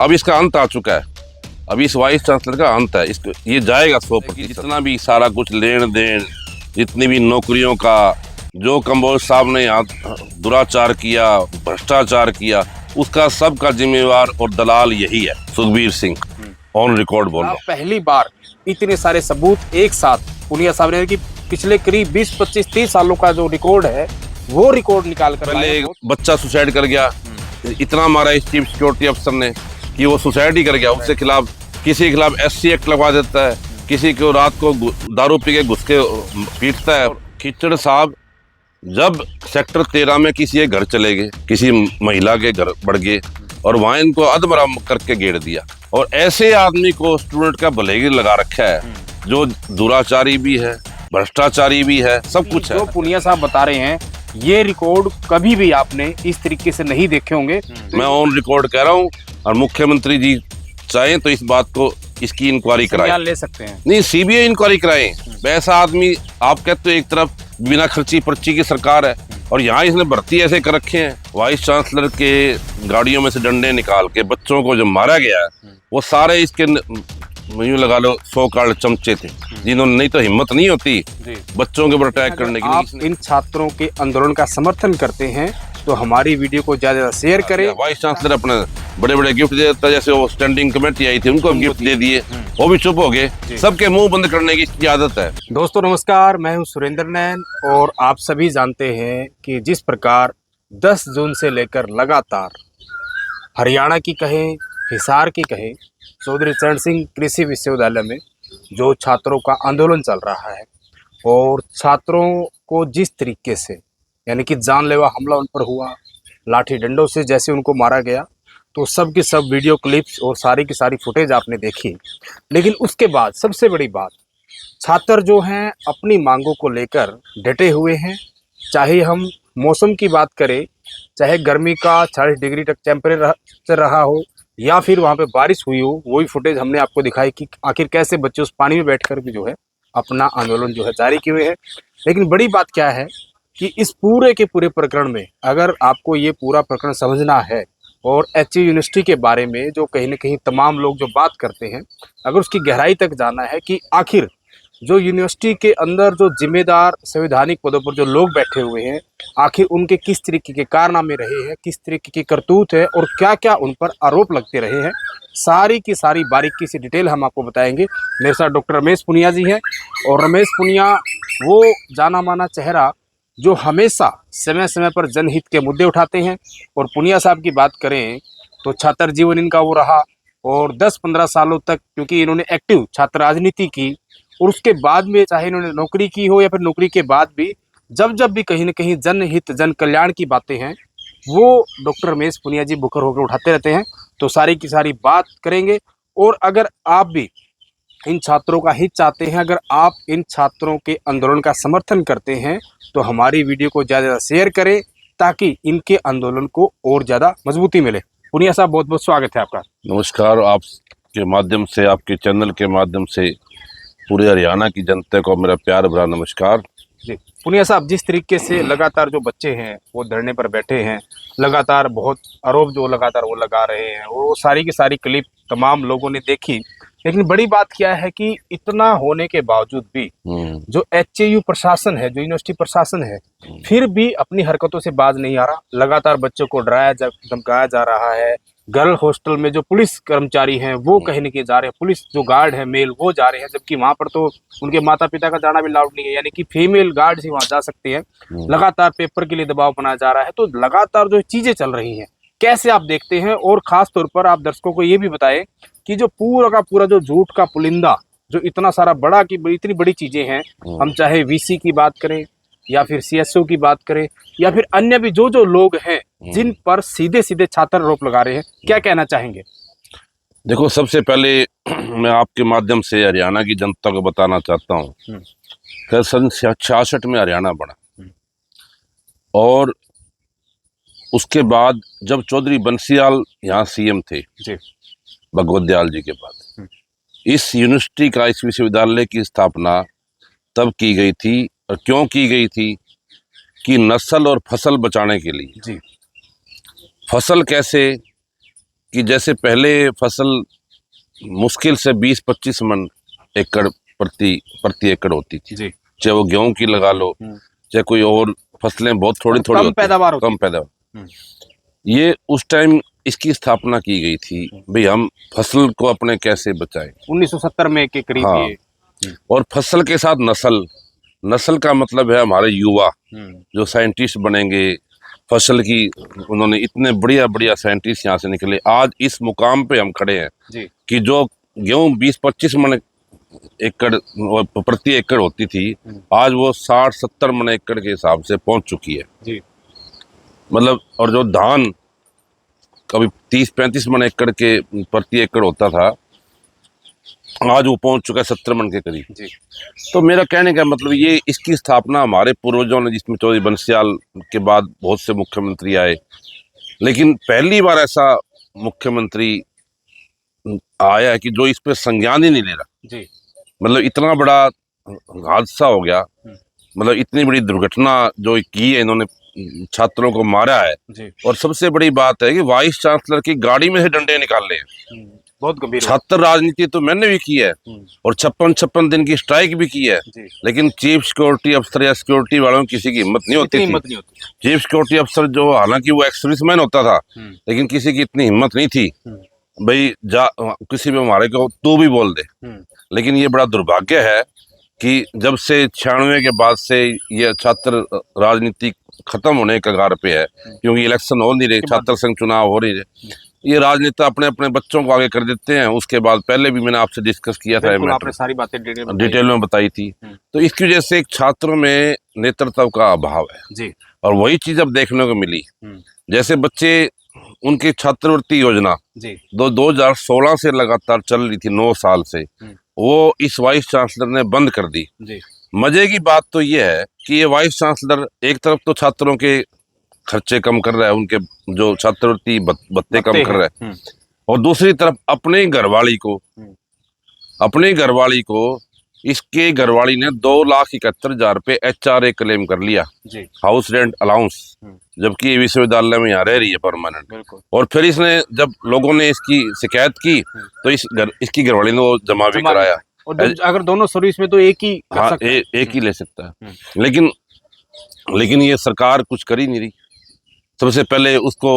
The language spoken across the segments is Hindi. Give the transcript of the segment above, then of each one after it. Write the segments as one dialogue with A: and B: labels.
A: अब इसका अंत आ चुका है। अभी इस वाइस चांसलर का अंत है। इसको ये जाएगा 100%। जितना भी सारा कुछ लेन देन, जितनी भी नौकरियों का जो कंबोज साहब ने यहाँ दुराचार किया, भ्रष्टाचार किया, उसका सबका जिम्मेवार और दलाल यही है, सुखबीर सिंह। ऑन रिकॉर्ड बोल रहा हूं।
B: पहली बार इतने सारे सबूत एक साथ पुनिया साहब ने कि पिछले करीब 20, 25, 30 सालों का जो रिकॉर्ड है वो रिकॉर्ड निकाल कर
A: पहले एक बच्चा सुसाइड कर गया, इतना मारा इस चीफ सिक्योरिटी अफसर ने कि वो सुसाइड ही कर गया। उसके खिलाफ किसी के खिलाफ SC एक्ट लगवा देता है, किसी को रात को दारू पी के घुस के पीटता है। खिचड़ साहब जब सेक्टर 13 में किसी के घर चले गए, किसी महिला के घर बढ़ गए और वहां इनको अधमरा करके घेर दिया। और ऐसे आदमी को स्टूडेंट का भलेगी लगा रखा है, जो दुराचारी भी है, भ्रष्टाचारी भी है, सब कुछ है।
B: जो पुनिया साहब बता रहे हैं ये रिकॉर्ड कभी भी आपने इस तरीके से नहीं देखे होंगे।
A: मैं ऑन रिकॉर्ड कह रहा हूँ। और मुख्यमंत्री जी चाहें तो इस बात को, इसकी इंक्वायरी कराएं,
B: ले सकते हैं।
A: नहीं CBI इंक्वायरी कराएं। वैसा आदमी आप कहते हो एक तरफ बिना खर्ची पर्ची की सरकार है, और यहाँ इसने भर्ती ऐसे कर रखे हैं। वाइस चांसलर के गाड़ियों में से डंडे निकाल के बच्चों को जो मारा गया है, वो सारे इसके यूं लगा लो 100 कार्ड चमचे थे, जिन्होंने नहीं तो हिम्मत नहीं होती बच्चों के ऊपर अटैक करने की।
B: आप इन छात्रों के आंदोलन का समर्थन करते हैं तो हमारी वीडियो को ज्यादा शेयर करें।
A: वाइस चांसलर अपने बड़े बड़े गिफ्ट दे देता, जैसे वो स्टैंडिंग कमेटी आई थी उनको गिफ्ट दे दिए, वो भी चुप हो गए। सबके मुंह बंद करने की इसकी आदत है।
B: दोस्तों नमस्कार, मैं हूं सुरेंद्र नैन और आप सभी जानते हैं कि जिस प्रकार 10 जून से लेकर लगातार हरियाणा की कहें, हिसार की कहें, चौधरी चरण सिंह कृषि विश्वविद्यालय में जो छात्रों का आंदोलन चल रहा है और छात्रों को जिस तरीके से यानी कि जानलेवा हमला उन पर हुआ, लाठी डंडों से जैसे उनको मारा गया, तो सब की सब वीडियो क्लिप्स और सारी की सारी फुटेज आपने देखी। लेकिन उसके बाद सबसे बड़ी बात, छात्र जो हैं अपनी मांगों को लेकर डटे हुए हैं। चाहे हम मौसम की बात करें, चाहे गर्मी का 40 डिग्री तक टेम्परेचर रहा हो या फिर वहाँ पे बारिश हुई हो, वही फुटेज हमने आपको दिखाई कि आखिर कैसे बच्चे उस पानी में बैठकर भी जो है अपना आंदोलन जो है जारी किए हुए हैं। लेकिन बड़ी बात क्या है कि इस पूरे के पूरे प्रकरण में अगर आपको ये पूरा प्रकरण समझना है और HU यूनिवर्सिटी के बारे में जो कहीं ना कहीं तमाम लोग जो बात करते हैं, अगर उसकी गहराई तक जाना है कि आखिर जो यूनिवर्सिटी के अंदर जो जिम्मेदार संवैधानिक पदों पर जो लोग बैठे हुए हैं, आखिर उनके किस तरीके के कारनामे रहे हैं, किस तरीके की करतूत है और क्या क्या उन पर आरोप लगते रहे हैं, सारी की सारी बारीकी से डिटेल हम आपको बताएंगे। मेरे साथ डॉक्टर रमेश पुनिया जी हैं और रमेश पुनिया वो जाना माना चेहरा जो हमेशा समय समय पर जनहित के मुद्दे उठाते हैं। और पुनिया साहब की बात करें तो छात्र जीवन इनका वो रहा और 10-15 सालों तक क्योंकि इन्होंने एक्टिव छात्र राजनीति की, और उसके बाद में चाहे इन्होंने नौकरी की हो या फिर नौकरी के बाद भी जब भी कहीं ना कहीं जनहित जन कल्याण की बातें हैं वो डॉक्टर रमेश पुनिया जी बुकर होकर उठाते रहते हैं। तो सारी की सारी बात करेंगे। और अगर आप भी इन छात्रों का हित चाहते हैं, अगर आप इन छात्रों के आंदोलन का समर्थन करते हैं तो हमारी वीडियो को ज़्यादा शेयर करें ताकि इनके आंदोलन को और ज़्यादा मजबूती मिले। पुनिया साहब बहुत बहुत स्वागत है आपका।
A: नमस्कार। आपके माध्यम से, आपके चैनल के माध्यम से पूरे हरियाणा की जनता को मेरा प्यार भरा नमस्कार
B: जी। पुनिया साहब, जिस तरीके से लगातार जो बच्चे हैं वो धरने पर बैठे हैं, लगातार बहुत आरोप जो लगातार वो लगा रहे हैं, वो सारी की सारी क्लिप तमाम लोगों ने देखी। लेकिन बड़ी बात क्या है कि इतना होने के बावजूद भी जो HU प्रशासन है, जो यूनिवर्सिटी प्रशासन है, फिर भी अपनी हरकतों से बाज नहीं आ रहा। लगातार बच्चों को डराया धमकाया जा रहा है। गर्ल हॉस्टल में जो पुलिस कर्मचारी हैं वो कहीं नहीं जा रहे हैं, पुलिस जो गार्ड है मेल वो जा रहे हैं, जबकि वहां पर तो उनके माता पिता का जाना भी लाउड नहीं है, यानी कि फीमेल गार्ड ही वहां जा सकते हैं। लगातार पेपर के लिए दबाव बनाया जा रहा है। तो लगातार जो चीजें चल रही हैं कैसे आप देखते हैं, और खास तौर पर आप दर्शकों को ये भी बताएं कि जो पूरा का पूरा जो झूठ का पुलिंदा जो इतना सारा बड़ा की इतनी बड़ी चीजें हैं, हम चाहे VC की बात करें या फिर CSO की बात करें या फिर अन्य भी जो लोग हैं जिन पर सीधे सीधे छात्र आरोप लगा रहे हैं, क्या कहना चाहेंगे?
A: देखो, सबसे पहले मैं आपके माध्यम से हरियाणा की जनता को बताना चाहता हूँ कि सन 66 में हरियाणा बना और उसके बाद जब चौधरी बंसीलाल यहाँ CM थे
B: जी,
A: भगवत दयाल जी के बाद, इस यूनिवर्सिटी का, इस विश्वविद्यालय की स्थापना तब की गई थी। और क्यों की गई थी कि नस्ल और फसल बचाने के लिए।
B: जी,
A: फसल कैसे कि जैसे पहले फसल मुश्किल से 20-25 मन एकड़ प्रति एकड़ होती थी,
B: जी।
A: चाहे वो गेहूं की लगा लो, चाहे कोई और फसलें बहुत थोड़ी थोड़ी
B: कम पैदावार होती
A: कम पैदावार। ये उस टाइम इसकी स्थापना की गई थी, भाई हम फसल को अपने कैसे बचाएं।
B: 1970 में के करीब
A: हाँ।
B: ये।
A: और फसल के साथ नस्ल का मतलब है हमारे युवा जो साइंटिस्ट बनेंगे, फसल की उन्होंने इतने बढ़िया बढ़िया साइंटिस्ट यहाँ से निकले, आज इस मुकाम पे हम खड़े हैं
B: जी।
A: कि जो गेहूं 20-25 मन एकड़ प्रति एकड़ होती थी, आज वो 60-70 मन एकड़ के हिसाब से पहुंच चुकी है
B: जी।
A: मतलब। और जो धान कभी 30-35 मन एकड़ के प्रति एकड़ होता था, आज वो पहुंच चुका है 70 मन के करीब।
B: जी।
A: तो मेरा कहने का मतलब ये, इसकी स्थापना हमारे पूर्वजों ने, जिसमें चौधरी बंसीलाल के बाद बहुत से मुख्यमंत्री आए, लेकिन पहली बार ऐसा मुख्यमंत्री आया है कि जो इस पे संज्ञान ही नहीं ले रहा।
B: जी।
A: मतलब इतना बड़ा हादसा हो गया, मतलब इतनी बड़ी दुर्घटना जो की है इन्होंने, छात्रों को मारा है।
B: जी।
A: और सबसे बड़ी बात है कि वाइस चांसलर की गाड़ी में से डंडे निकाल रहे हैं।
B: बहुत गंभीर।
A: छात्र राजनीति तो मैंने भी की है और 56 दिन की स्ट्राइक भी की है, लेकिन चीफ सिक्योरिटी अफसर या सिक्योरिटी वालों की किसी की हिम्मत नहीं होती थी। चीफ सिक्योरिटी अफसर जो, हालांकि वो एक्स सर्विसमैन होता था, लेकिन किसी की इतनी हिम्मत नहीं थी भाई जा किसी भी हमारे को तू भी बोल दे। लेकिन ये बड़ा दुर्भाग्य है कि जब से 96 के बाद से ये छात्र राजनीति खत्म होने के कगार पे है, क्योंकि इलेक्शन हो नहीं रहे, छात्र संघ चुनाव हो रही है, ये राजनेता अपने अपने बच्चों को आगे कर देते हैं। उसके बाद पहले भी मैंने आपसे डिस्कस किया था,
B: आपने सारी बातें
A: डिटेल में बताई थी। तो इसकी वजह से एक छात्रों में नेतृत्व का अभाव है
B: जी।
A: और वही चीज अब देखने को मिली। जैसे बच्चे, उनकी छात्रवृत्ति योजना
B: जी
A: 2016 से लगातार चल रही थी, 9 साल से, वो इस वाइस चांसलर ने बंद कर दी जी। मजे की बात तो ये है कि ये वाइस चांसलर एक तरफ तो छात्रों के खर्चे कम कर रहा है, उनके जो छात्रवृत्ति भत्ते कम कर रहा है, और दूसरी तरफ अपने घरवाली को इसके घरवाली ने 2,71,000 रुपये HRA क्लेम कर लिया जी। हाउस रेंट अलाउंस, जबकि ये विश्वविद्यालय में यहाँ रह रही है परमानेंट। और फिर इसने, जब लोगों ने इसकी शिकायत की तो इसकी घरवाली ने वो जमा भी कराया।
B: और अगर दोनों सर्विस में तो एक ही कर सकता है।
A: एक ही ले सकता है, लेकिन ये सरकार कुछ कर ही नहीं रही। सबसे पहले उसको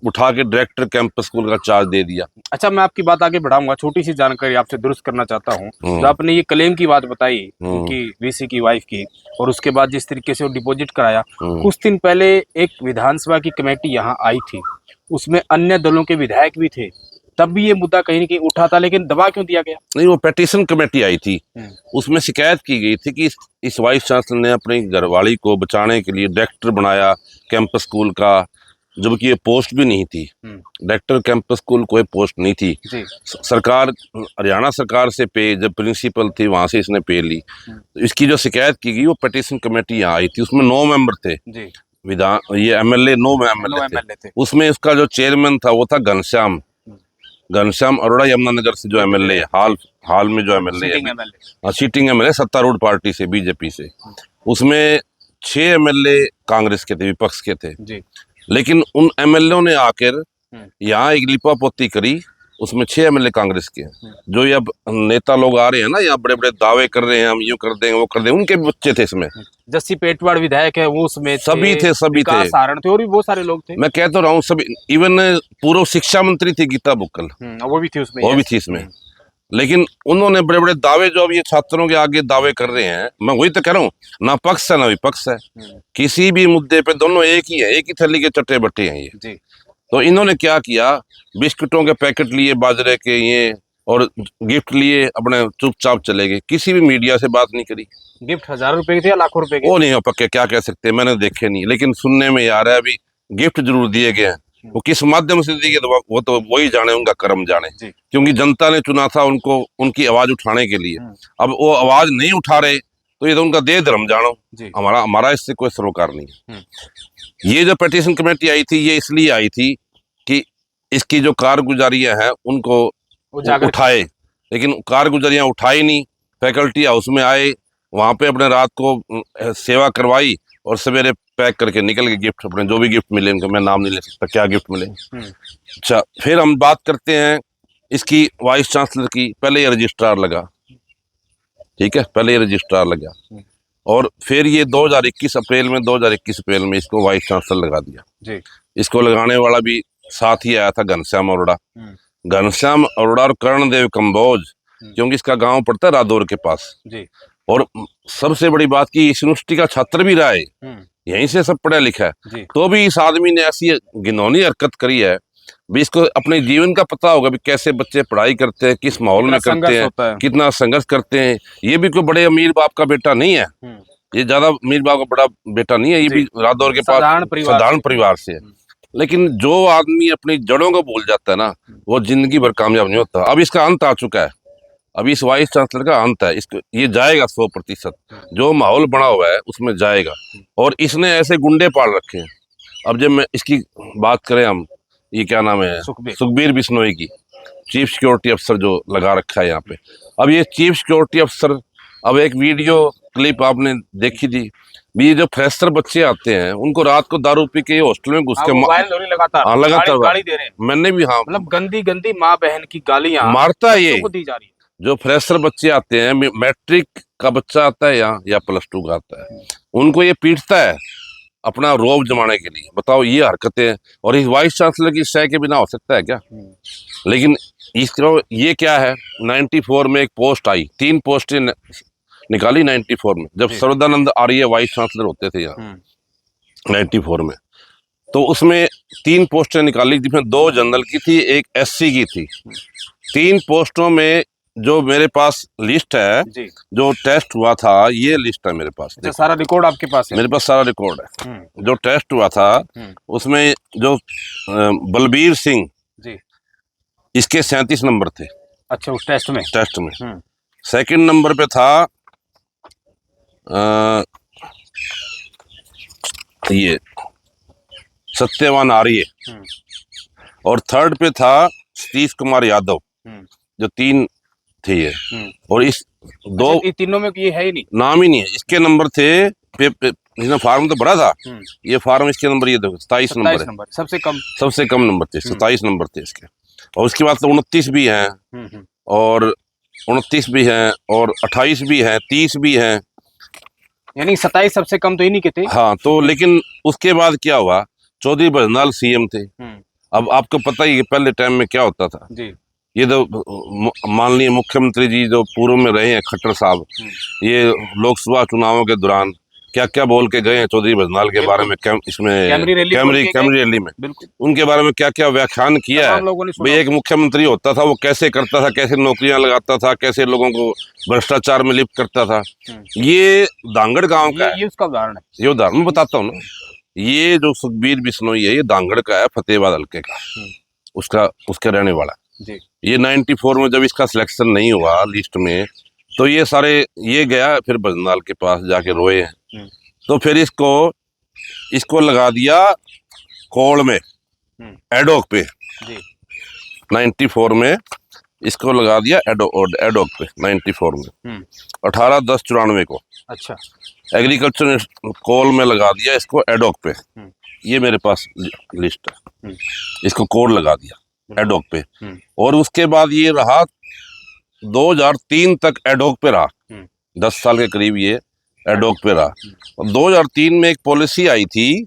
A: उठा के डायरेक्टर कैंपस स्कूल का चार्ज दे दिया।
B: अच्छा, मैं आपकी बात आगे बढ़ाऊंगा, छोटी सी जानकारी आपसे दुरुस्त करना चाहता हूँ। तो आपने ये क्लेम की बात बताई कि वीसी की वाइफ की, और उसके बाद जिस तरीके से वो डिपॉजिट कराया, कुछ दिन पहले एक विधानसभा की कमेटी यहाँ आई थी, उसमें अन्य दलों के विधायक भी थे, तब भी ये मुद्दा कहीं न कहीं उठा था, लेकिन दबा क्यों दिया गया?
A: नहीं, वो पेटिशन कमेटी आई थी, उसमें शिकायत की गई थी कि इस वाइस चांसलर ने अपनी घरवाली को बचाने के लिए डायरेक्टर बनाया कैंपस स्कूल का, जबकि ये पोस्ट भी नहीं थी। डायरेक्टर कैंपस स्कूल कोई पोस्ट नहीं थी। सरकार, हरियाणा सरकार से पे, जब प्रिंसिपल थी वहां से इसने पे ली। तो इसकी जो शिकायत की गई, वो पेटिशन कमेटी यहाँ आई थी, उसमें 9 मेंबर थे ये एमएलए 9 एमएलए थे। उसमें उसका जो चेयरमैन था वो था घनश्याम अरोड़ा, यमुनानगर से जो एमएलए है, हाल में जो एमएलए है, सीटिंग एमएलए सत्तारूढ़ पार्टी से, बीजेपी से। उसमें 6 एमएलए कांग्रेस के थे, विपक्ष के थे जी। लेकिन उन एमएलए ने आकर यहाँ एक लिपापोती करी, उसमें 6 एमएलए कांग्रेस के हैं। जो ये अब नेता लोग आ रहे हैं ना, यहाँ बड़े बड़े दावे कर रहे हैं, हम यूं कर देंगे वो कर देंगे, उनके भी बच्चे थे इसमें।
B: जस्सी पेटवाड़ विधायक है वो उसमें
A: सभी थे
B: सारण थे, और भी बहुत सारे लोग थे।
A: मैं कहता रहा हूँ सभी, इवन पूर्व शिक्षा मंत्री थी गीता बुक्कल,
B: वो भी थी उसमें।
A: लेकिन उन्होंने बड़े बड़े दावे, जो अब ये छात्रों के आगे दावे कर रहे हैं, मैं वही तो कह रहा हूँ, ना पक्ष है ना विपक्ष है, किसी भी मुद्दे पे दोनों एक ही है, एक ही थैली के चट्टे बट्टे हैं ये जी। तो इन्होंने क्या किया, बिस्कुटों के पैकेट लिए, बाजरे के ये, और गिफ्ट लिए, अपने चुपचाप चले गए, किसी भी मीडिया से बात नहीं करी।
B: गिफ्ट 1000 रुपए के थे या लाखों रुपए के?
A: वो नहीं हो पक्के, क्या कह सकते हैं, मैंने देखे नहीं, लेकिन सुनने में आ रहा है अभी गिफ्ट जरूर दिए गए हैं। वो किस माध्यम से दिए गए वो तो वही जाने, उनका कर्म जाने, क्योंकि जनता ने चुना था उनको उनकी आवाज उठाने के लिए। अब वो आवाज नहीं उठा रहे तो ये तो उनका दे धर्म जानो, हमारा इससे कोई सरोकार नहीं है। ये जो पिटीशन कमेटी आई थी, ये इसलिए आई थी कि इसकी जो कारगुजारियां हैं उनको उठाए, लेकिन कारगुजारियां उठाई नहीं। फैकल्टी हाउस में आए, वहां पे अपने रात को सेवा करवाई और सवेरे पैक करके निकल गए गिफ्ट अपने, जो भी गिफ्ट मिले इनको, मैं नाम नहीं ले सकता क्या गिफ्ट मिले। अच्छा, फिर हम बात करते हैं इसकी वाइस चांसलर की। पहले ये रजिस्ट्रार लगा, ठीक है, पहले ये रजिस्ट्रार लगा, और फिर ये 2021 अप्रैल में इसको वाइस चांसलर लगा दिया
B: जी।
A: इसको लगाने वाला भी साथ ही आया था घनश्याम अरोड़ा। घनश्याम अरोड़ा और कर्णदेव कंबोज, क्योंकि इसका गांव पड़ता है रादौर के पास
B: जी।
A: और सबसे बड़ी बात की इस यूनिवर्सिटी का छात्र भी रहा है, यहीं से सब पढ़ा लिखा है, तो भी इस आदमी ने ऐसी घिनौनी हरकत करी है भी। इसको अपने जीवन का पता होगा भी कैसे बच्चे पढ़ाई करते हैं, किस माहौल में करते हैं, कितना संघर्ष करते हैं। ये भी कोई बड़े अमीर बाप का बेटा नहीं है, ये ज्यादा अमीर बाप का बड़ा बेटा नहीं है, ये भी रादौर के पास साधारण परिवार से है। लेकिन जो आदमी अपनी जड़ों को भूल जाता है ना, वो जिंदगी भर कामयाब नहीं होता। अब इसका अंत आ चुका है, अभी इस वाइस चांसलर का अंत है, इसको ये जाएगा 100%, जो माहौल बना हुआ है उसमें जाएगा। और इसने ऐसे गुंडे पाल रखे हैं। अब जब मैं इसकी बात करें हम, ये क्या नाम है, सुखबीर बिश्नोई की, चीफ सिक्योरिटी अफसर जो लगा रखा है यहाँ पे। अब ये चीफ सिक्योरिटी अफसर, अब एक वीडियो क्लिप आपने देखी थी भी, जो फ्रेशर बच्चे आते हैं उनको रात को दारू पी के हॉस्टल में घुस के लगातार
B: गाली दे रहे हैं।
A: मैंने भी, हाँ,
B: मतलब गंदी गंदी माँ बहन की गालियां
A: मारता है ये
B: दी जा रही है।
A: जो फ्रेशर बच्चे आते हैं, मैट्रिक का बच्चा आता है यहाँ या +2 का आता है, उनको ये पीटता है अपना रोब जमाने के लिए। बताओ ये हरकतें, और इस वाइस चांसलर की सह के बिना हो सकता है क्या? लेकिन इसको ये क्या है, 94 में एक पोस्ट आई, 3 पोस्टें निकाली 94 में, जब सर्वदानंद आर्य वाइस चांसलर होते थे यहाँ 94 में। तो उसमें 3 पोस्टें निकाली, जिसमें 2 जनरल की थी, एक SC की थी। 3 पोस्टों में जो मेरे पास लिस्ट है, जो टेस्ट हुआ था, ये लिस्ट है मेरे पास।
B: अच्छा, सारा रिकॉर्ड आपके पास है?
A: मेरे पास सारा रिकॉर्ड है। जो टेस्ट हुआ था उसमें जो बलबीर सिंह जी, इसके 37 नंबर थे।
B: अच्छा, उस टेस्ट में?
A: सेकंड नंबर पे था ये सत्यवान आर्य, और थर्ड पे था सतीश कुमार यादव, जो 3 थे ये। और इस 2
B: तीनों में ये है ही नहीं,
A: नाम ही नहीं है। इसके नंबर थे, इसमें फार्म तो बड़ा था, ये फार्म, इसके नंबर ये देखो 27 नंबर है,
B: सबसे कम नंबर
A: थे, 27 नंबर थे इसके। और उसके बाद तो 29 भी हैं, और 29 भी हैं, और 28 भी हैं, 30 भी हैं,
B: यानी 27 सबसे कम तो इन्हीं के थे।
A: हाँ, तो लेकिन उसके बाद क्या हुआ, चौधरी बरनाल CM थे। अब आपको पता ही है पहले टाइम में क्या होता था जी। ये तो माननीय मुख्यमंत्री जी जो पूर्व में रहे हैं, खट्टर साहब, ये लोकसभा चुनावों के दौरान क्या क्या बोल के गए हैं चौधरी बरनाल के बारे में, इसमें कैमरी रैली में उनके बारे में क्या क्या व्याख्यान किया है। भाई एक मुख्यमंत्री होता था, वो कैसे करता था, कैसे नौकरियां लगाता था, कैसे लोगों को भ्रष्टाचार में लिप्त करता था। ये दांगड़ गांव का है, ये उसका उदाहरण है। ये उदाहरण मैं बताता हूँ ना, ये जो सुखबीर बिश्नोई है, ये दांगड़ का है, फतेहाबाद हल्के का, उसका रहने वाला जी। ये 94 में जब इसका सिलेक्शन नहीं हुआ लिस्ट में, तो ये सारे ये गया फिर बरनाल के पास जाके रोए हैं। तो फिर इसको लगा दिया कोल में, एडोक पे जी। 94 में इसको लगा दिया एडोक पे 94 में 18/10/94 को। अच्छा, एग्रीकल्चर कोल में लगा दिया इसको एडोक पे। ये मेरे पास लिस्ट है, इसको कोड लगा दिया एडोक पे। और उसके बाद ये रहा 2003 तक एडोक पे रहा, 10 साल के करीब ये एडोक पे रहा। और 2003 में एक पॉलिसी आई थी,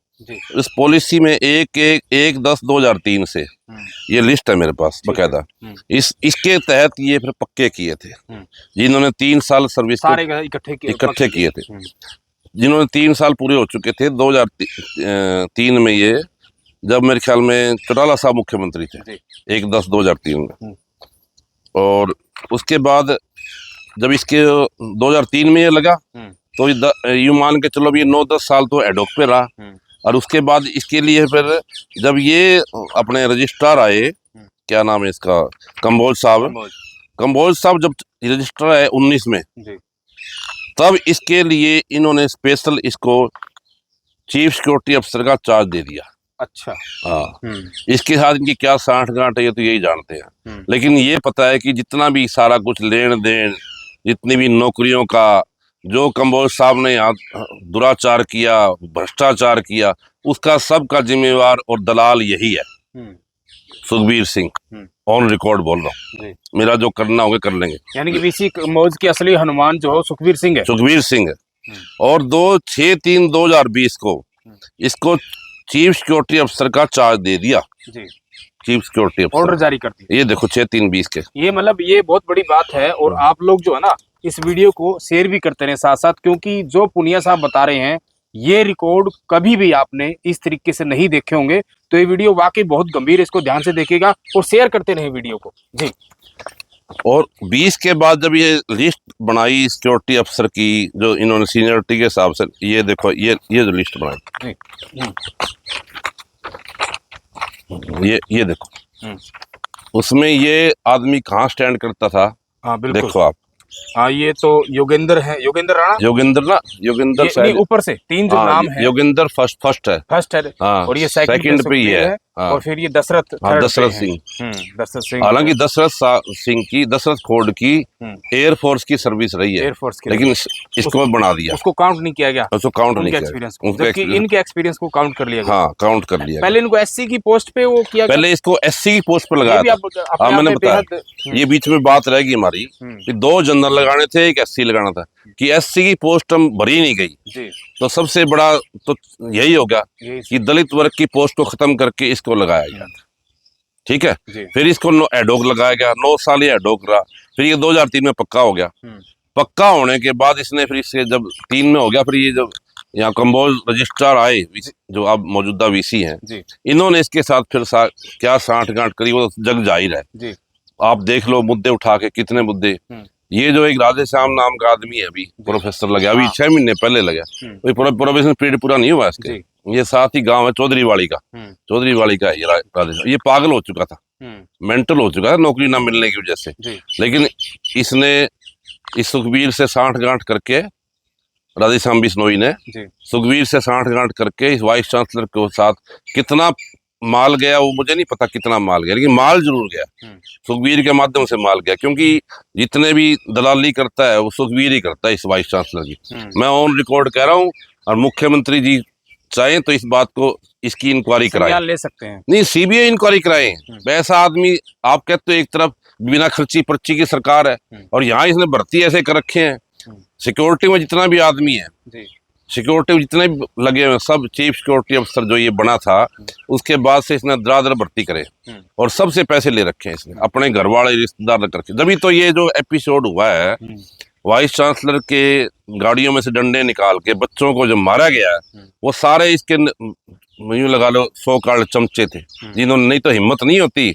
A: इस पॉलिसी में 1/10/2003 से, ये लिस्ट है मेरे पास बकायदा, इसके तहत ये फिर पक्के किए थे, जिन्होंने 3 साल सर्विस इकट्ठे किए थे, जिन्होंने 3 साल पूरे हो चुके थे। 2003 में ये, जब मेरे ख्याल में चौटाला साहब मुख्यमंत्री थे 1/10/2003 में। और उसके बाद जब इसके 2003 में ये लगा, तो यूं मान के चलो भी 9-10 साल तो एडोक पे रहा। और उसके बाद इसके लिए फिर जब ये अपने रजिस्ट्रार आए, क्या नाम है इसका, कंबोज साहब जब रजिस्ट्रार आए 19 में, तब इसके लिए इन्होंने स्पेशल इसको चीफ सिक्योरिटी अफसर का चार्ज दे दिया। अच्छा, हाँ, इसके साथ इनकी क्या साठ-गांठ है ये तो यही जानते हैं। लेकिन ये पता है कि जितना भी सारा कुछ लेन देन, जितनी भी नौकरियों का जो कंबोज साहब ने यहाँ दुराचार किया, भ्रष्टाचार किया, उसका सबका जिम्मेवार और दलाल यही है, सुखबीर सिंह। ऑन रिकॉर्ड बोल रहा हूँ, मेरा जो करना होगा कर लेंगे।
B: यानी कि वीसी कंबोज की असली हनुमान जो हो सुखबीर सिंह है।
A: सुखबीर सिंह है। और 2/6/3/2020 को इसको चीफ सिक्योरिटी अफसर का चार्ज दे दिया
B: जी,
A: चीफ सिक्योरिटी अफसर,
B: ऑर्डर जारी कर दिया।
A: ये देखो 6/3/20 के।
B: ये मतलब ये बहुत बड़ी बात है। और आप लोग जो है ना इस वीडियो को शेयर भी करते रहे साथ साथ, क्योंकि जो पुनिया साहब बता रहे हैं ये रिकॉर्ड कभी भी आपने इस तरीके से नहीं देखे होंगे। तो ये वीडियो वाकई बहुत गंभीर है, इसको ध्यान से देखिएगा और शेयर करते रहे वीडियो को जी।
A: और 20 के बाद जब ये लिस्ट बनाई सिक्योरिटी अफसर की, जो इन्होंने सीनियरिटी के हिसाब से, ये देखो ये जो लिस्ट बनाई, ये देखो उसमें ये आदमी कहाँ स्टैंड करता था।
B: हाँ बिल्कुल,
A: देखो आप,
B: हाँ ये तो योगेंद्र है, योगेंद्र राणा,
A: योगेंद्र
B: नहीं, ऊपर से 3 जो नाम है।
A: योगेंद्र फर्स्ट है,
B: फर्स्ट है।
A: हाँ,
B: और ये सेकंड पे ये है। हाँ, और फिर ये दशरथ,
A: हाँ, दशरथ सिंह।
B: दशरथ सिंह।
A: हालांकि दशरथ खोड़ की एयरफोर्स की सर्विस रही है,
B: एयरफोर्स की,
A: लेकिन इसको बना दिया,
B: उसको काउंट नहीं किया गया,
A: उसको काउंट नहीं किया,
B: जबकि इनके एक्सपीरियंस को काउंट कर लिया गया।
A: हाँ, काउंट कर लिया।
B: पहले इनको एससी की पोस्ट पे वो किया,
A: पहले इसको एससी की पोस्ट पे लगाया था। हाँ, मैंने बताया, ये बीच में बात रहेगी हमारी कि 2 जनरल लगाने थे, एक एससी लगाना था, कि एससी की पोस्ट हम भरी नहीं गई, तो सबसे बड़ा तो यही होगा कि दलित वर्ग की पोस्ट को खत्म करके इसको लगाया गया। ठीक है, फिर इसको एडोक लगाया गया, 9 साल ये एडोक रहा, फिर ये 2003 में पक्का हो गया। पक्का होने के बाद इसने फिर इससे जब 3 में हो गया, फिर ये जब यहाँ कंबोज रजिस्ट्रार आए, जो अब मौजूदा वीसी हैं, इन्होंने इसके साथ फिर क्या साठ-गांठ करी, वो जग जाहिर है। आप देख लो मुद्दे उठा के, कितने मुद्दे। ये जो एक राधे श्याम नाम का आदमी है, अभी प्रोफेसर लगा, अभी 6 महीने पहले लगा, प्रोफेशन पीरियड पूरा नहीं हुआ इसके। ये साथ ही गांव है चौधरीवाड़ी का, है ये राधे श्याम। ये पागल हो चुका था, मेंटल हो चुका था नौकरी ना मिलने की वजह से, लेकिन इसने इस सुखबीर से साठ-गांठ करके, राधे श्याम बिश्नोई ने सुखबीर से साठ-गांठ करके इस वाइस चांसलर के साथ कितना माल गया वो मुझे नहीं पता, कितना माल गया, लेकिन माल जरूर गया, सुखबीर के माध्यम से माल गया, क्योंकि जितने भी दलाली करता है वो सुखबीर ही करता है इस वाइस चांसलर की। मैं ऑन रिकॉर्ड कह रहा हूँ, और मुख्यमंत्री जी चाहे तो इस बात को, इसकी इंक्वायरी कराएं,
B: ले सकते हैं,
A: नहीं सीबीआई इंक्वायरी कराएं। वैसा आदमी, आप कहते हो एक तरफ बिना खर्ची पर्ची की सरकार है, और यहाँ इसने भर्ती ऐसे कर रखे हैं। सिक्योरिटी में जितना भी आदमी है, सिक्योरिटी में जितने भी लगे हुए सब चीफ सिक्योरिटी अफसर जो ये बना था, उसके बाद से इसने दरादर भर्ती करे, और सबसे पैसे ले रखे हैं इसने, अपने घर वाले रिश्तेदार रख रखे। जब तो ये जो एपिसोड हुआ है, वाइस चांसलर के गाड़ियों में से डंडे निकाल के बच्चों को जो मारा गया, वो सारे इसके यूं लगा लो 100 कार्ड चमचे थे, जिन्होंने, नहीं तो हिम्मत नहीं होती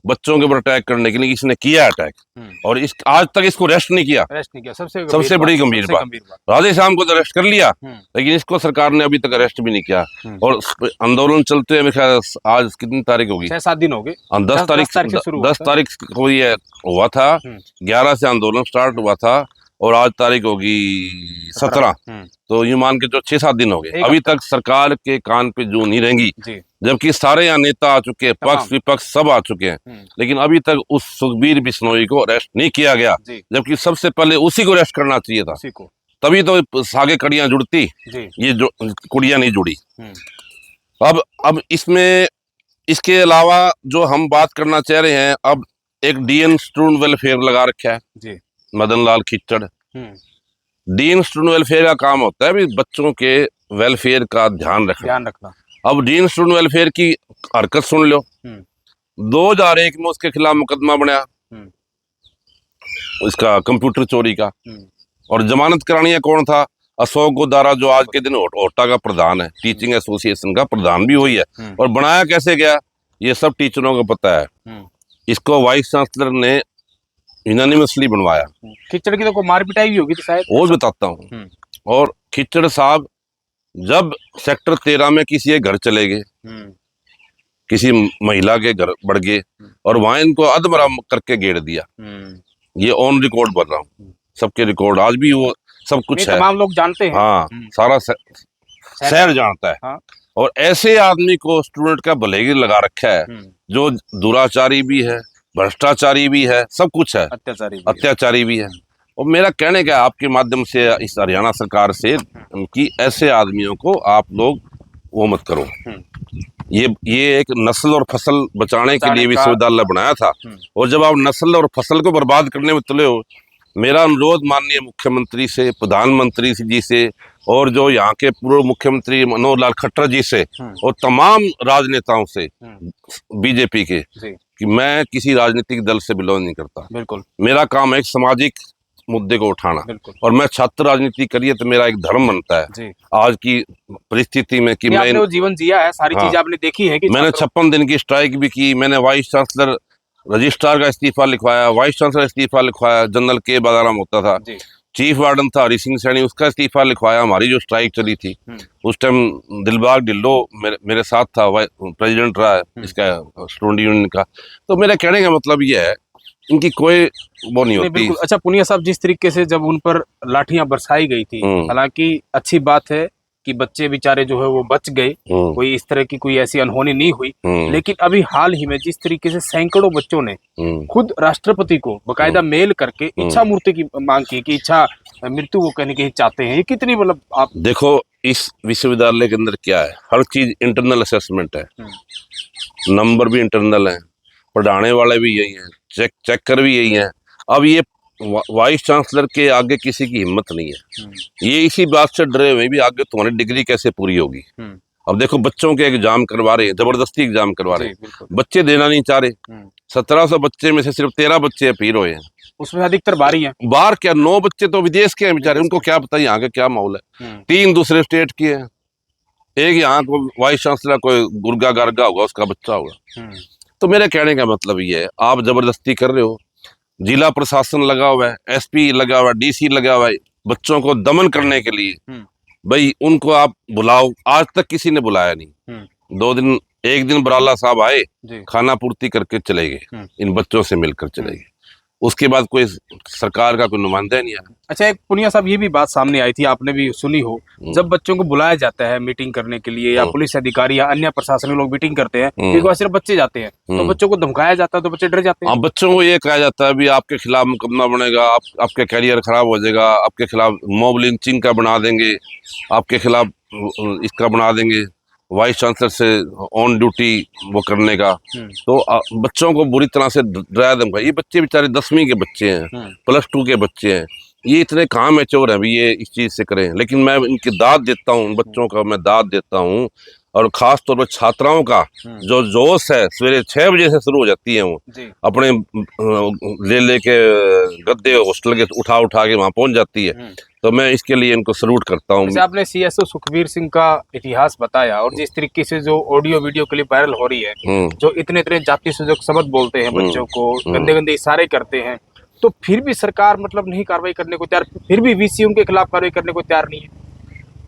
A: बच्चों के ऊपर अटैक करने की, लेकिन इसने किया अटैक, और आज तक इसको रेस्ट नहीं किया। सबसे बड़ी गंभीर बात, राधे श्याम को तो अरेस्ट कर लिया, लेकिन इसको सरकार ने अभी तक अरेस्ट भी नहीं किया। और आंदोलन चलते हुए, मेरे ख्याल आज कितनी तारीख होगी,
B: 6-7 दिन हो गए,
A: 10 तारीख को ये हुआ था, 11 से आंदोलन स्टार्ट हुआ था, और आज तारीख होगी 17, तो यूं मान के जो 6-7 दिन हो गए, अभी तक सरकार के कान पे जू नहीं रहेंगी, जबकि सारे यहाँ नेता आ चुके हैं, पक्ष विपक्ष सब आ चुके हैं, लेकिन अभी तक उस सुखबीर बिश्नोई को अरेस्ट नहीं किया गया, जबकि सबसे पहले उसी को अरेस्ट करना चाहिए था, तभी तो आगे कड़ियां जुड़ती, ये जो कुड़ियां नहीं जुड़ी। अब इसमें, इसके अलावा जो हम बात करना चाह रहे हैं, अब एक डीएन स्टूडेंट वेलफेयर लगा रखा है Madan Lal खिच्चड़। Dean student welfare का काम होता है भी बच्चों के वेलफेयर का ध्यान रखना। अब डीन स्टूडेंट वेलफेयर की हरकत सुन लो, 2001 में उसके खिलाफ मुकदमा बनाया, इसका कंप्यूटर चोरी का, और जमानत करानी कौन था, अशोक गोदारा, जो आज के दिन ओटा का प्रधान है, टीचिंग एसोसिएशन का प्रधान भी वही है। और बनाया कैसे गया ये सब टीचरों को पता है। इसको वाइस चांसलर ने यूनानिमसली बनवाया।
B: खिच्चड़ की तो कोई मार पिटाई भी होगी तो शायद,
A: वो बताता हूँ। और खिच्चड़ साहब जब सेक्टर 13 में किसी के घर चले गए, किसी महिला के घर बढ़ गए, और वहां इनको अधमरा करके घेर दिया, ये ऑन रिकॉर्ड बोल रहा हूँ, सबके रिकॉर्ड आज भी वो सब कुछ है,
B: तमाम लोग जानते हैं।
A: हाँ, सारा शहर जानता है। हाँ। और ऐसे आदमी को स्टूडेंट का भलेगी लगा रखा है, जो दुराचारी भी है, भ्रष्टाचारी भी है, सब कुछ है, अत्याचारी भी है। और मेरा कहने का आपके माध्यम से इस हरियाणा सरकार से कि ऐसे आदमियों को आप लोग वो मत करो। ये एक नस्ल और फसल बचाने के लिए विश्वविद्यालय बनाया था, और जब आप नस्ल और फसल को बर्बाद करने में तुले हो, मेरा अनुरोध माननीय मुख्यमंत्री से, प्रधानमंत्री जी से, और जो यहाँ के पूर्व मुख्यमंत्री मनोहर लाल खट्टर जी से, और तमाम राजनेताओं से बीजेपी के, कि मैं किसी राजनीतिक दल से बिलोंग नहीं करता।
B: बिल्कुल,
A: मेरा काम है एक सामाजिक मुद्दे को उठाना, और मैं छात्र राजनीति करिए तो मेरा एक धर्म बनता है आज की परिस्थिति में कि मैं
B: आपने वो जीवन जिया है, सारी चीजें आपने देखी है कि
A: मैंने 56 दिन की स्ट्राइक भी की, मैंने वाइस चांसलर रजिस्ट्रार का इस्तीफा लिखवाया, वाइस चांसलर इस्तीफा लिखवाया, जनरल के बालाराम होता था, चीफ वार्डन था हरि सिंह सैनी, उसका इस्तीफा लिखवाया। हमारी जो स्ट्राइक चली थी उस टाइम दिलबाग ढिल्लो मेरे साथ था, प्रेसिडेंट रहा है इसका स्टूडेंट यूनियन का। तो मेरा कहने का मतलब ये है, इनकी कोई वो नहीं होती।
B: अच्छा पुनिया साहब, जिस तरीके से जब उन पर लाठियां बरसाई गई थी, हालांकि अच्छी बात है कि बच्चे बेचारे जो है वो बच गए, कोई इस तरह की कोई ऐसी अनहोनी नहीं हुई, लेकिन अभी हाल ही में जिस तरीके से सैकड़ों बच्चों ने खुद राष्ट्रपति को बकायदा मेल करके इच्छा मूर्ति की मांग की कि इच्छा मृत्यु वो कहने की चाहते हैं, ये कितनी मतलब आप
A: देखो इस विश्वविद्यालय के अंदर क्या है, हर चीज इंटरनल असेसमेंट है, नंबर भी इंटरनल है, पढ़ाने वाले भी यही है, चेकर भी यही है। अब ये वाइस चांसलर के आगे किसी की हिम्मत नहीं है, ये इसी बात से डरे हुए भी आगे तुम्हारी डिग्री कैसे पूरी होगी। अब देखो बच्चों के एग्जाम करवा रहे हैं, जबरदस्ती एग्जाम करवा रहे हैं, बच्चे देना नहीं चाह रहे। 1700 बच्चे में से सिर्फ 13 बच्चे अपील हुए हैं,
B: उसमें अधिकतर बाहरी हैं।
A: बाहर क्या, 9 बच्चे तो विदेश के हैं बेचारे, उनको क्या पता यहाँ का क्या माहौल है। 3 दूसरे स्टेट के हैं, एक यहाँ को वाइस चांसलर कोई गुर्गा गार्गा होगा, उसका बच्चा होगा। तो मेरे कहने का मतलब ये है, आप जबरदस्ती कर रहे हो, जिला प्रशासन लगा हुआ है, एसपी लगा हुआ है, डीसी लगा हुआ है बच्चों को दमन करने के लिए। भाई उनको आप बुलाओ, आज तक किसी ने बुलाया नहीं। 2 दिन, एक दिन बराला साहब आए, खाना पूर्ति करके चले गए, इन बच्चों से मिलकर चले गए, उसके बाद कोई सरकार का कोई नुमाइंदा नहीं आया।
B: अच्छा, एक पुनिया साहब ये भी बात सामने आई थी, आपने भी सुनी हो, जब बच्चों को बुलाया जाता है मीटिंग करने के लिए, या पुलिस अधिकारी या अन्य प्रशासनिक लोग मीटिंग करते हैं, एक बार सिर्फ बच्चे जाते हैं, तो बच्चों को धमकाया जाता है, तो बच्चे डर जाते हैं।
A: बच्चों को ये कहा जाता है भी आपके खिलाफ मुकदमा बनेगा, आपके कैरियर खराब हो जाएगा, आपके खिलाफ मॉब लिंचिंग का बना देंगे, आपके खिलाफ इसका बना देंगे, वाइस चांसलर से ऑन ड्यूटी वो करने का। तो बच्चों को बुरी तरह से डराया धमका। ये बच्चे बेचारे 10वीं के बच्चे हैं, +2 के बच्चे हैं, ये इतने कहाँ मैच्योर हैं भी ये इस चीज से करें। लेकिन मैं इनकी दाद देता हूँ, बच्चों का मैं दाद देता हूँ, और खास तौर पर छात्राओं का जो जोश है, सवेरे 6 बजे से शुरू हो जाती है, वो अपने ले के गद्दे हॉस्टल के उठा के वहां पहुंच जाती है। तो मैं इसके लिए इनको सल्यूट करता हूँ।
B: आपने सीएसओ सुखबीर सिंह का इतिहास बताया, और जिस तरीके से जो ऑडियो वीडियो क्लिप वायरल हो रही है, जो इतने जाति सूचक शब्द बोलते हैं, बच्चों को गंदे गंदे इशारे करते हैं, तो फिर भी सरकार मतलब नहीं कार्रवाई करने को तैयार, फिर भी वीसी उनके खिलाफ कार्रवाई करने को तैयार नहीं है।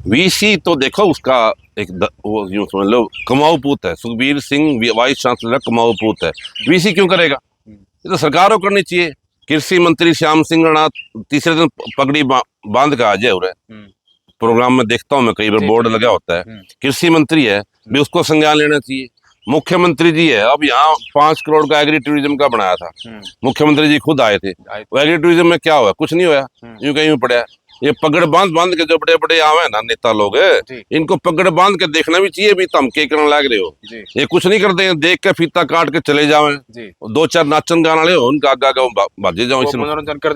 A: वीसी तो देखो उसका एक वो यूं समझ लो कमाऊ पूत है, सुखबीर सिंह वाइस चांसलर कमाऊ पूत है, वीसी क्यों करेगा? ये तो सरकार को करनी चाहिए। कृषि मंत्री श्याम सिंह राणा तीसरे दिन पगड़ी बांध का आज है प्रोग्राम में देखता हूँ मैं, कई बार बोर्ड लगा होता है, कृषि मंत्री है भी, उसको संज्ञान लेना चाहिए। मुख्यमंत्री जी है, अब यहाँ 5 करोड़ का एग्री टूरिज्म का बनाया था, मुख्यमंत्री जी खुद आए थे, वो एग्री टूरिज्म में क्या हुआ? कुछ नहीं हुआ, यूं कहीं पड़ा है। ये पगड़ बांध के जो बड़े बड़े आवे ना नेता लोग, इनको पगड़ बांध के देखना भी चाहिए भी तुम के करने लग रहे हो। ये कुछ नहीं करते हैं, देख के फीता काट के चले जावे, 2-4 नाचन गाना ले उनका आगा बाजे जाओ,
B: मनोरंजन कर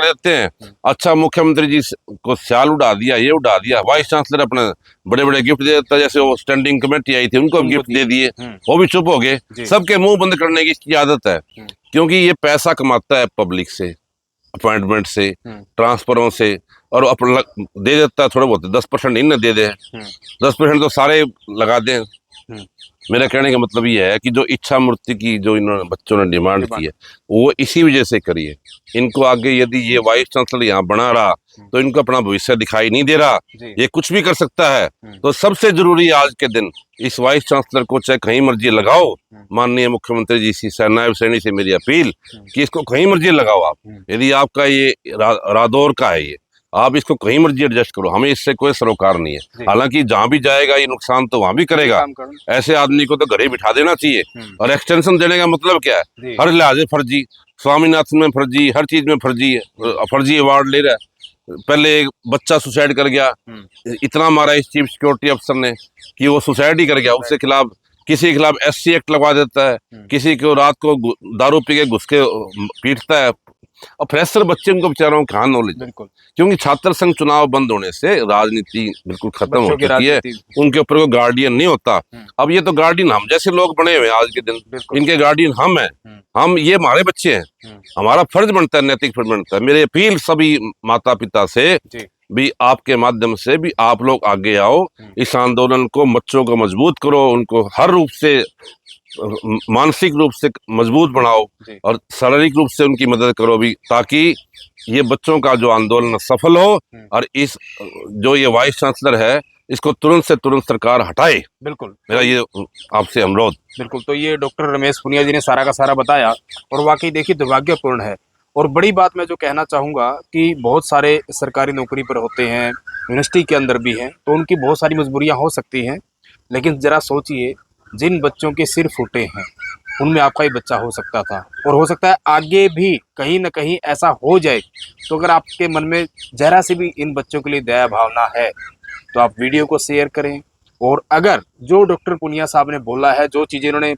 B: देते
A: हैं। अच्छा, मुख्यमंत्री जी को स्याल उड़ा दिया, ये उड़ा दिया। वाइस चांसलर अपने बड़े बड़े गिफ्ट दे देता, जैसे वो स्टैंडिंग कमेटी आई थी उनको गिफ्ट दे दिए, वो भी चुप हो गए। सबके मुंह बंद करने की इसकी आदत है, क्योंकि ये पैसा कमाता है पब्लिक से, अपॉइंटमेंट से, ट्रांसफरों से, और अपना दे देता है थोड़े बहुत, 10% इन्हें दे दे, 10% तो सारे लगा दें। मेरा कहने का मतलब ये है कि जो इच्छा मूर्ति की जो इन्होंने बच्चों ने डिमांड की है, वो इसी वजह से करी है। इनको आगे यदि ये वाइस चांसलर यहाँ बना रहा तो इनको अपना भविष्य दिखाई नहीं दे रहा, ये कुछ भी कर सकता है। तो सबसे जरूरी आज के दिन इस वाइस चांसलर को चाहे कहीं मर्जी लगाओ, माननीय मुख्यमंत्री जी से, नायब सैनी से मेरी अपील कि इसको कहीं मर्जी लगाओ आप, यदि आपका ये रादौर का है, ये आप इसको कहीं मर्जी एडजस्ट करो, हमें इससे कोई सरोकार नहीं
B: जी।
A: है। हालांकि जहाँ भी जाएगा ये नुकसान तो वहां भी करेगा।
B: काम करो।
A: ऐसे आदमी को तो घरे बिठा देना चाहिए। और एक्सटेंशन देने का मतलब क्या
B: जी।
A: है? हर लिहाजे फर्जी, स्वामीनाथन में फर्जी, हर चीज में फर्जी है, फर्जी अवार्ड ले रहा है। पहले एक बच्चा सुसाइड कर गया, इतना मारा इस चीफ सिक्योरिटी अफसर ने कि वो सुसाइड ही कर गया। उसके खिलाफ, किसी के खिलाफ SC एक्ट लगवा देता है, किसी को रात को दारू पी के घुस के पीटता है। और फ्रेशर बच्चे, उनको बेचारों को कहाँ नॉलेज,
B: बिल्कुल।
A: क्योंकि छात्र संघ चुनाव बंद होने से राजनीति बिल्कुल खत्म हो
B: बच्चों की
A: चुकी है।
B: राजनीति।
A: उनके ऊपर कोई गार्डियन नहीं होता। अब ये तो गार्डियन हम जैसे लोग बने हुए हैं आज के दिन,
B: बिल्कुल।
A: इनके गार्डियन हम हैं। हम, ये हमारे बच्चे हैं, हमारा फर्ज बनता है, नैतिक फर्ज बनता है। मेरी अपील सभी माता पिता से
B: जी।
A: भी, आपके माध्यम से भी आप लोग आगे आओ, इस आंदोलन को, बच्चों को मजबूत करो, उनको हर रूप से, मानसिक रूप से मजबूत बनाओ
B: जी।
A: और शारीरिक रूप से उनकी मदद करो भी, ताकि ये बच्चों का जो आंदोलन सफल हो। और इस जो ये वाइस चांसलर है, इसको तुरंत से तुरंत सरकार हटाए।
B: बिल्कुल,
A: मेरा ये आपसे अनुरोध।
B: बिल्कुल। तो ये डॉक्टर रमेश पुनिया जी ने सारा का सारा बताया, और वाकई देखिए दुर्भाग्यपूर्ण है। और बड़ी बात मैं जो कहना चाहूँगा कि बहुत सारे सरकारी नौकरी पर होते हैं, यूनिवर्सिटी के अंदर भी हैं, तो उनकी बहुत सारी मजबूरियाँ हो सकती हैं। लेकिन ज़रा सोचिए, जिन बच्चों के सिर फूटे हैं उनमें आपका ही बच्चा हो सकता था, और हो सकता है आगे भी कहीं ना कहीं ऐसा हो जाए। तो अगर आपके मन में जरा सी भी इन बच्चों के लिए दया भावना है तो आप वीडियो को शेयर करें। और अगर जो डॉक्टर पुनिया साहब ने बोला है, जो चीज़ें इन्होंने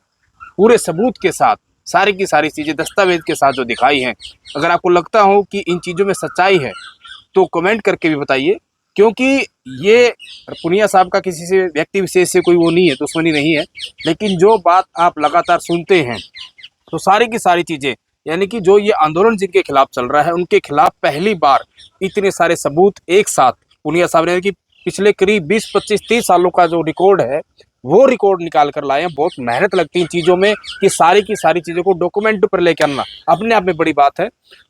B: पूरे सबूत के साथ, सारी की सारी चीज़ें दस्तावेज के साथ जो दिखाई हैं, अगर आपको लगता हो कि इन चीज़ों में सच्चाई है तो कमेंट करके भी बताइए। क्योंकि ये पुनिया साहब का किसी से, व्यक्ति विशेष से कोई वो नहीं है, दुश्मनी नहीं है। लेकिन जो बात आप लगातार सुनते हैं, तो सारी की सारी चीज़ें, यानी कि जो ये आंदोलन जिनके खिलाफ चल रहा है, उनके खिलाफ पहली बार इतने सारे सबूत एक साथ पुनिया साहब ने, कि पिछले करीब 20, 25, 30 सालों का जो रिकॉर्ड है, वो रिकॉर्ड निकाल कर लाए हैं। बहुत मेहनत लगती है इन चीज़ों में, कि सारी की सारी चीज़ों को डॉक्यूमेंट पर लेकर आना अपने आप में बड़ी बात है।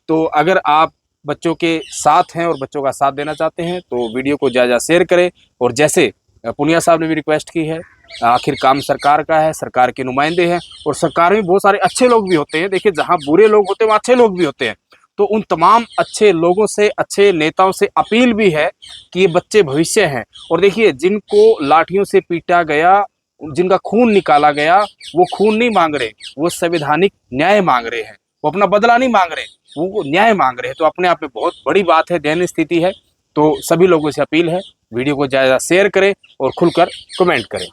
B: तो अगर आप बच्चों के साथ हैं और बच्चों का साथ देना चाहते हैं तो वीडियो को ज़्यादा शेयर करें। और जैसे पुनिया साहब ने भी रिक्वेस्ट की है, आखिर काम सरकार का है, सरकार के नुमाइंदे हैं, और सरकार में बहुत सारे अच्छे लोग भी होते हैं। देखिए, जहाँ बुरे लोग होते हैं वहाँ अच्छे लोग भी होते हैं। तो उन तमाम अच्छे लोगों से, अच्छे नेताओं से अपील भी है कि ये बच्चे भविष्य हैं। और देखिए, जिनको लाठियों से पीटा गया, जिनका खून निकाला गया, वो खून नहीं मांग रहे, वो संवैधानिक न्याय मांग रहे हैं। वो अपना बदला नहीं मांग रहे, वो न्याय मांग रहे हैं। तो अपने आप में बहुत बड़ी बात है, दयनीय स्थिति है। तो सभी लोगों से अपील है, वीडियो को ज़्यादा शेयर करें और खुलकर कमेंट करें।